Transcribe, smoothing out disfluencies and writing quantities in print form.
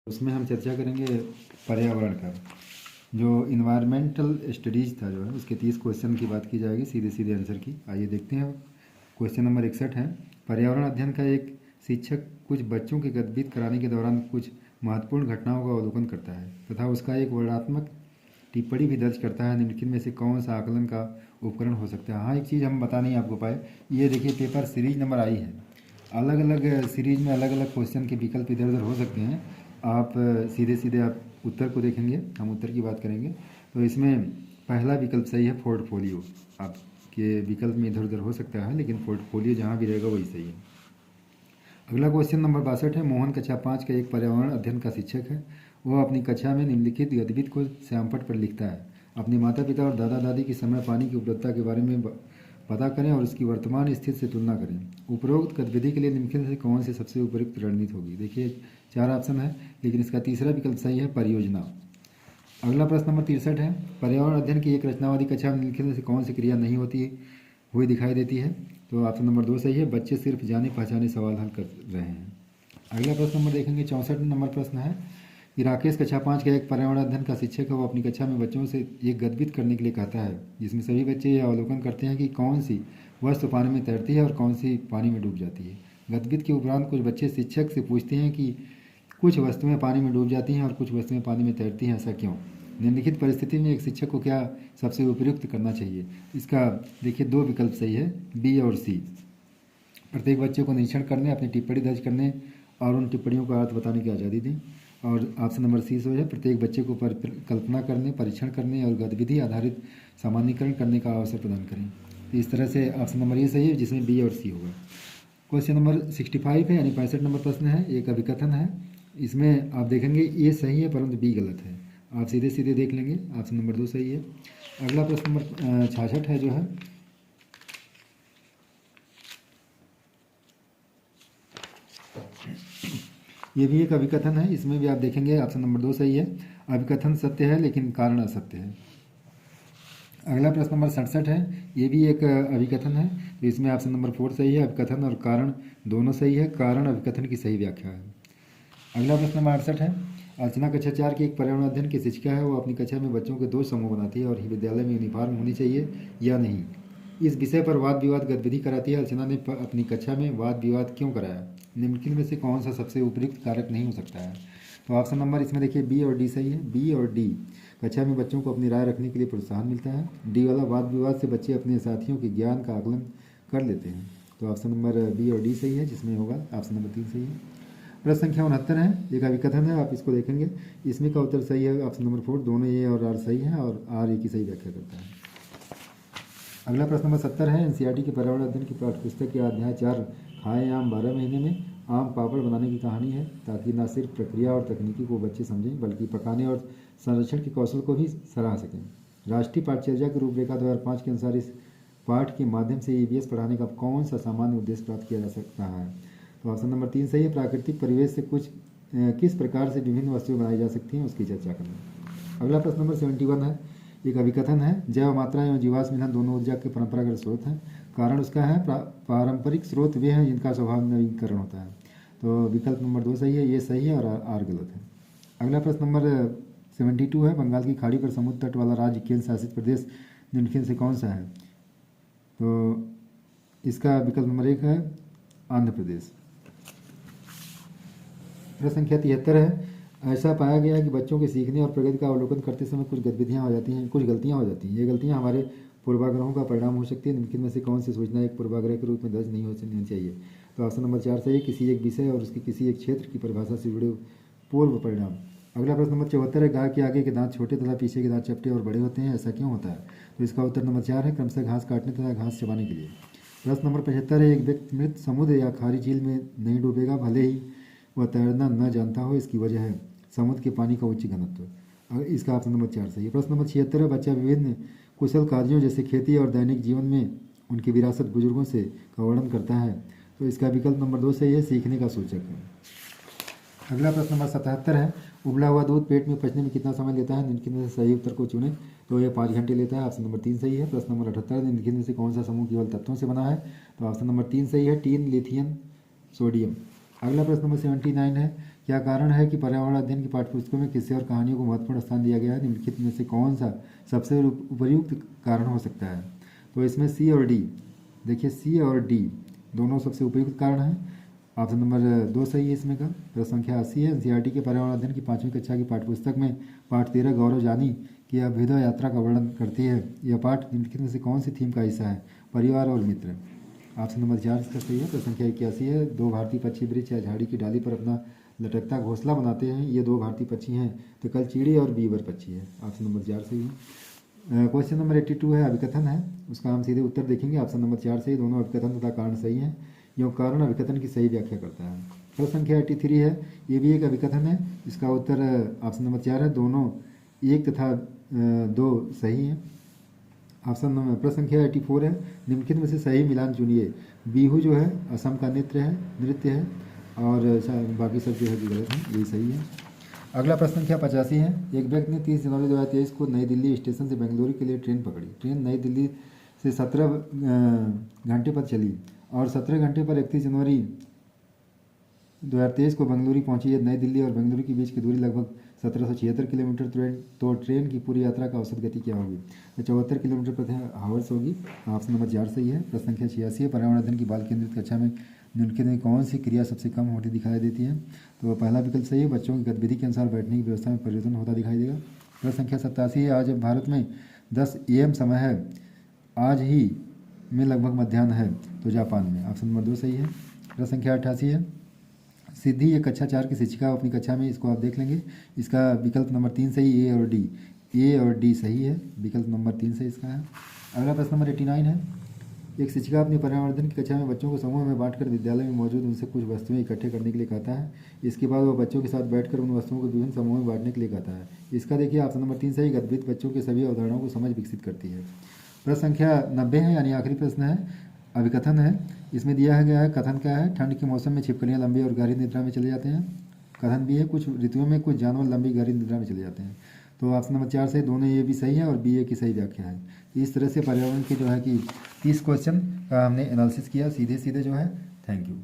उसमें हम चर्चा करेंगे पर्यावरण का। जो इन्वायरमेंटल स्टडीज़ था जो है उसके 30 क्वेश्चन की बात की जाएगी, सीधे सीधे आंसर की। आइए देखते हैं। क्वेश्चन नंबर 61 है, पर्यावरण अध्ययन का एक शिक्षक कुछ बच्चों की गतिविधि कराने के दौरान कुछ महत्वपूर्ण घटनाओं का अवलोकन करता है तथा उसका एक वर्णनात्मक टिप्पणी भी दर्ज करता है। निम्नलिखित में से कौन सा आकलन का उपकरण हो सकता है? हाँ, एक चीज़ हम बता नहीं आपको पाए, ये देखिए पेपर सीरीज नंबर आई है, अलग अलग सीरीज में अलग अलग क्वेश्चन के विकल्प इधर उधर हो सकते हैं। आप सीधे सीधे आप उत्तर को देखेंगे, हम उत्तर की बात करेंगे तो इसमें पहला विकल्प सही है, पोर्टफोलियो। आपके विकल्प में इधर उधर हो सकता है लेकिन पोर्टफोलियो जहाँ भी रहेगा वही सही है। अगला क्वेश्चन नंबर 62 है, मोहन कक्षा 5 का एक पर्यावरण अध्ययन का शिक्षक है। वह अपनी कक्षा में निम्नलिखित गतिविधि को श्यामपट्ट पर लिखता है। अपने माता पिता और दादा दादी के समय पानी की उपलब्धता के बारे में पता करें और उसकी वर्तमान स्थिति से तुलना करें। उपरोक्त गतिविधि के लिए निम्नलिखित से कौन सी सबसे उपयुक्त रणनीति होगी? देखिए 4 ऑप्शन है लेकिन इसका तीसरा विकल्प सही है, परियोजना। अगला प्रश्न नंबर 63 है, पर्यावरण अध्ययन की एक रचनावादी कक्षा में निम्नलिखित में से कौन सी क्रिया नहीं होती हुई दिखाई देती है? तो ऑप्शन नंबर 2 सही है, बच्चे सिर्फ जाने पहचाने सवाल हल कर रहे हैं। अगला प्रश्न नंबर देखेंगे, 64 नंबर प्रश्न है कि राकेश कक्षा 5 का एक पर्यावरण अध्ययन का शिक्षक है। वो अपनी कक्षा में बच्चों से एक गतिविधि करने के लिए कहता है जिसमें सभी बच्चे यह अवलोकन करते हैं कि कौन सी वस्तु पानी में तैरती है और कौन सी पानी में डूब जाती है। गतिविधि के उपरांत कुछ बच्चे शिक्षक से पूछते हैं कि कुछ वस्तुएं पानी में डूब जाती हैं और कुछ वस्तुएं पानी में तैरती हैं, ऐसा क्यों? निम्नलिखित परिस्थिति में एक शिक्षक को क्या सबसे उपयुक्त करना चाहिए? इसका देखिए 2 विकल्प सही है, बी और सी। प्रत्येक बच्चे को निरीक्षण करने, अपनी टिप्पणी दर्ज करने और उन टिप्पणियों का अर्थ बताने की आज़ादी दें। और ऑप्शन नंबर सी सही है, प्रत्येक बच्चे को कल्पना करने, परीक्षण करने और गतिविधि आधारित सामान्यीकरण करने का अवसर प्रदान करें। तो इस तरह से ऑप्शन नंबर ये सही है जिसमें बी और सी होगा। क्वेश्चन नंबर 65 है यानी 65 नंबर प्रश्न है, एक अभिकथन है। इसमें आप देखेंगे ए सही है परंतु बी गलत है। आप सीधे सीधे देख लेंगे, ऑप्शन नंबर 2 सही है। अगला प्रश्न नंबर 66 है जो है, ये भी एक अभिकथन है। इसमें भी आप देखेंगे ऑप्शन नंबर 2 सही है, अभिकथन सत्य है लेकिन कारण असत्य है। अगला प्रश्न नंबर 67 है, ये भी एक अभिकथन है। तो इसमें ऑप्शन नंबर 4 सही है, अभिकथन और कारण दोनों सही है, कारण अभिकथन की सही व्याख्या है। अगला प्रश्न नंबर 68 है, अर्चना कक्षा 4 की एक पर्यावरण अध्ययन की शिक्षिका है। वो अपनी कक्षा में बच्चों के 2 समूह बनाती है और विद्यालय में यूनिफॉर्म होनी चाहिए या नहीं, इस विषय पर वाद विवाद गतिविधि कराती है। अर्चना ने अपनी कक्षा में वाद विवाद क्यों कराया? निम्नलिखित में से कौन सा सबसे उपयुक्त कारक नहीं हो सकता है? तो ऑप्शन नंबर इसमें देखिए बी और डी सही है, बी और डी। कक्षा में बच्चों को अपनी राय रखने के लिए प्रोत्साहन मिलता है। डी वाला, वाद विवाद से बच्चे अपने साथियों के ज्ञान का आकलन कर लेते हैं। तो ऑप्शन नंबर बी और डी सही है, जिसमें होगा ऑप्शन नंबर 3 सही है। प्रश्न संख्या 69 है, एक अभिकथन है, आप इसको देखेंगे। इसमें का उत्तर सही है ऑप्शन नंबर 4, दोनों ए और आर सही है और आर ए की सही व्याख्या करता है। अगला प्रश्न नंबर 70 है, एनसीईआरटी के पर्यावरण अध्ययन की पाठ्यपुस्तक के अध्याय 4 खाए आम 12 महीने में आम पापड़ बनाने की कहानी है, ताकि न सिर्फ प्रक्रिया और तकनीकी को बच्चे समझें बल्कि पकाने और संरक्षण के कौशल को भी सराह सकें। राष्ट्रीय पाठ्यचर्या की रूपरेखा 2005 के अनुसार इस पाठ के माध्यम से ईवीएस पढ़ाने का कौन सा सामान्य उद्देश्य प्राप्त किया जा सकता है? तो ऑप्शन नंबर 3 सही है, प्राकृतिक परिवेश से किस प्रकार से विभिन्न वस्तुएं बनाई जा सकती हैं उसकी चर्चा करना। अगला प्रश्न नंबर 71 है, एक अभिकथन है, जैव मात्रा एवं जीवाश्म ईंधन दोनों ऊर्जा के परंपरागत स्रोत हैं। कारण उसका है पारंपरिक स्रोत वे हैं जिनका स्वभाव नवीकरण होता है। तो विकल्प नंबर 2 सही है, ये सही है और आर गलत है। अगला प्रश्न नंबर 72 है, बंगाल की खाड़ी पर समुद्र तट वाला राज्य केंद्र शासित प्रदेश निम्नलिखित से कौन सा है? तो इसका विकल्प नंबर 1 है, आंध्र प्रदेश। प्रश्न संख्या 73 है, ऐसा पाया गया है कि बच्चों के सीखने और प्रगति का अवलोकन करते समय कुछ गतिविधियाँ हो जाती हैं, कुछ गलतियाँ हो जाती हैं। ये गलतियाँ हमारे पूर्वाग्रहों का परिणाम हो सकती है। निम्नलिखित में से कौन सी सूचना एक पूर्वाग्रह के रूप में दर्ज नहीं होनी चाहिए? तो ऑप्शन नंबर 4 सही है, किसी एक विषय और उसके किसी एक क्षेत्र की परिभाषा से जुड़े पूर्व परिणाम। अगला प्रश्न नंबर 74 है, गाय के आगे के दांत छोटे तथा पीछे के दांत चपटे और बड़े होते हैं, ऐसा क्यों होता है? तो इसका उत्तर नंबर 4 है, क्रमशः घास काटने तथा घास चबाने के लिए। प्रश्न नंबर 75 है, एक व्यक्ति मृत समुद्र या खारी झील में नहीं डूबेगा भले ही वह तैरना न जानता हो, इसकी वजह है समुद्र के पानी का उच्च घनत्व। इसका ऑप्शन नंबर 4 सही है। प्रश्न नंबर 76 है, बच्चा विभिन्न कुशल कार्यों जैसे खेती और दैनिक जीवन में उनकी विरासत बुजुर्गों से का वर्णन करता है। तो इसका विकल्प नंबर 2 सही है, सीखने का सूचक है। अगला प्रश्न नंबर 77 है, उबला हुआ दूध पेट में पचने में कितना समय लेता है? निम्नलिखित में से सही उत्तर को चुनें। तो यह 5 घंटे लेता है, ऑप्शन नंबर 3 सही है। प्रश्न नंबर 78, निम्नलिखित में से कौन सा समूह केवल तत्वों से बना है? तो ऑप्शन नंबर 3 सही है, टीन, लिथियम, सोडियम। अगला प्रश्न नंबर 79 है, क्या कारण है कि पर्यावरण अध्ययन की पाठ्यपुस्तकों में किस्से और कहानियों को महत्वपूर्ण स्थान दिया गया है? निम्नलिखित में से कौन सा सबसे उपयुक्त कारण हो सकता है? तो इसमें सी और डी, देखिए सी और डी दोनों सबसे उपयुक्त कारण हैं। ऑप्शन नंबर 2 सही है इसमें का। प्रश्न संख्या 80 है, एनसीईआरटी के पर्यावरण अध्ययन की 5वीं कक्षा की पाठ्यपुस्तक में पाठ 13 गौरव जानी की अभ्युदय यात्रा का वर्णन करती है। यह पाठ निम्नलिखित में से कौन सी थीम का हिस्सा है? परिवार और मित्र। ऑप्शन नंबर 4 इसका सही है। प्रश्न संख्या 81 है, दो भारतीय पक्षी वृक्ष या झाड़ी की डाली पर अपना लटकता घोंसला बनाते हैं। ये दो भारतीय पक्षी हैं, तो कल चिड़ी और बीवर पक्षी है। ऑप्शन नंबर 4 सही है। क्वेश्चन नंबर 82 है, अभिकथन है, उसका हम सीधे उत्तर देखेंगे। ऑप्शन नंबर 4 सही, दोनों अभिकथन तथा कारण सही हैं। यह कारण अभिकथन की सही व्याख्या करता है। प्रश्न संख्या 83 है, ये भी एक अभिकथन है, इसका उत्तर ऑप्शन नंबर 4 है, दोनों 1 तथा 2 सही हैं। ऑप्शन नंबर प्रश्न संख्या 84 है, निम्नलिखित में से सही मिलान चुनिए। बिहू जो है असम का नृत्य है और बाकी सब जो है कि गलत है, यही सही है। अगला प्रश्न संख्या 85 है, एक व्यक्ति ने 30 जनवरी 2023 को नई दिल्ली स्टेशन से बेंगलुरु के लिए ट्रेन पकड़ी। ट्रेन नई दिल्ली से 17 घंटे पर चली और 17 घंटे पर 31 जनवरी 2023 को बेंगलुरु पहुंची। है नई दिल्ली और बेंगलुरु के बीच की दूरी लगभग 1776 किलोमीटर। तो ट्रेन की पूरी यात्रा का औसत गति क्या होगी? 74 किलोमीटर प्रति आवर्स होगी। ऑप्शन नंबर 4 सही है। प्रश्न संख्या 86 है, पर्यावरण अध्ययन की बाल केंद्रित कक्षा में निम्नलिखित में कौन सी क्रिया सबसे कम होती दिखाई देती है? तो पहला विकल्प सही है, बच्चों की गतिविधि के अनुसार बैठने की व्यवस्था में परिवर्तन होता दिखाई देगा। प्रश्न संख्या 87 है, आज भारत में 10 AM समय है, आज ही में लगभग मध्याह्न है, तो जापान में। ऑप्शन नंबर 2 सही है। प्रश्न संख्या 88 है, सिद्धि एक कक्षा 4 की शिक्षिका अपनी कक्षा में, इसको आप देख लेंगे। इसका विकल्प नंबर 3 सही, ए और डी सही है, विकल्प नंबर 3 सही इसका है। अगला प्रश्न नंबर 89 है, एक शिक्षिका अपनी पर्यावरण अध्ययन की कक्षा में बच्चों को समूह में बांटकर विद्यालय में मौजूद उनसे कुछ वस्तुएं इकट्ठे करने के लिए कहता है। इसके बाद वह बच्चों के साथ बैठकर उन वस्तुओं को विभिन्न समूहों में बांटने के लिए कहता है। इसका देखिए ऑप्शन नंबर 3 सही, गतिविधि बच्चों के सभी अवधारणाओं को समझ विकसित करती है। प्रश्न संख्या 90 है, यानी आखिरी प्रश्न है, अभिकथन है। इसमें दिया गया है, कथन क्या है? ठंड के मौसम में छिपकलियाँ लंबी और गहरी निद्रा में चले जाते हैं। कथन भी है, कुछ ऋतुओं में कुछ जानवर लंबी गहरी निद्रा में चले जाते हैं। तो ऑप्शन नंबर 4 से दोनों ये भी सही है और बी ए की सही व्याख्या है। इस तरह से पर्यावरण के जो है कि 30 क्वेश्चन का हमने एनालिसिस किया सीधे सीधे जो है। Thank you.